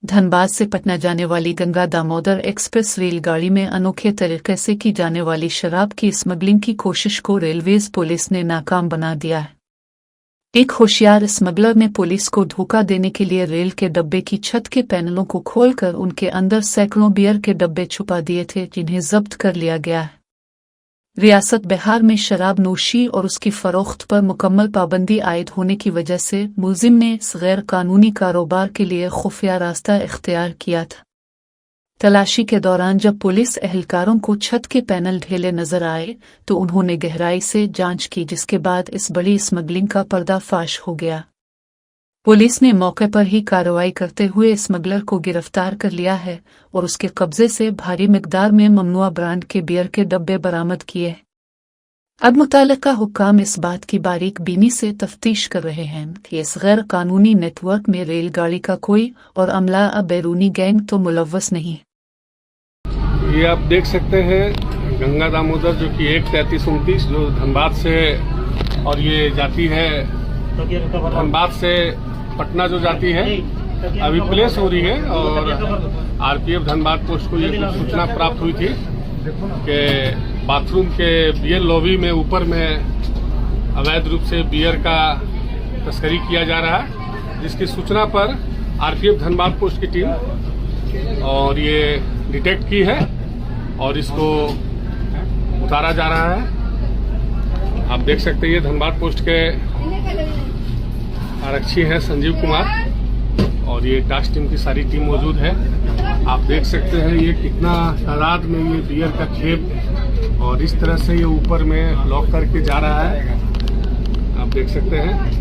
धनबाद से पटना जाने वाली गंगा दामोदर एक्सप्रेस रेलगाड़ी में अनोखे तरीके से की जाने वाली शराब की स्मगलिंग की कोशिश को रेलवेज पुलिस ने नाकाम बना दिया है। एक होशियार स्मगलर ने पुलिस को धोखा देने के लिए रेल के डब्बे की छत के पैनलों को खोलकर उनके अंदर सैकड़ों बियर के डब्बे छुपा दिए थे, जिन्हें जब्त कर लिया गया है। रियासत बिहार में शराब नोशी और उसकी फरोख्त पर मुकम्मल पाबंदी आयद होने की वजह से मुलजिम ने इस गैर कानूनी कारोबार के लिए खुफिया रास्ता इख्तियार किया था। तलाशी के दौरान जब पुलिस एहलकारों को छत के पैनल ढेले नजर आए तो उन्होंने गहराई से जांच की, जिसके बाद इस बड़ी स्मगलिंग का पर्दाफाश हो गया। पुलिस ने मौके पर ही कार्रवाई करते हुए स्मगलर को गिरफ्तार कर लिया है और उसके कब्जे से भारी मिकदार में ममनुआ ब्रांड के बियर के डब्बे बरामद किए। अब मुताल्लिका हुक्काम इस बात की बारीक बीनी से तफ्तीश कर रहे हैं कि इस गैर कानूनी नेटवर्क में रेलगाड़ी का कोई और अमला अब बैरूनी गैंग तो मुलव्वस नहीं। ये आप देख सकते हैं गंगा दामोदर जो कि 1-33-29 जो धनबाद से और ये जाती है धनबाद से पटना जो जाती है अभी प्लेस हो रही है। और आरपीएफ धनबाद पोस्ट को ये सूचना प्राप्त हुई थी कि बाथरूम के बियर लॉबी में ऊपर में अवैध रूप से बियर का तस्करी किया जा रहा है, जिसकी सूचना पर आरपीएफ धनबाद पोस्ट की टीम और ये डिटेक्ट की है और इसको उतारा जा रहा है। आप देख सकते हैं ये धनबाद पोस्ट के आरक्षी हैं संजीव कुमार और ये टास्क टीम की सारी टीम मौजूद है। आप देख सकते हैं ये कितना तादाद में ये बियर का खेप और इस तरह से ये ऊपर में लॉक करके जा रहा है। आप देख सकते हैं।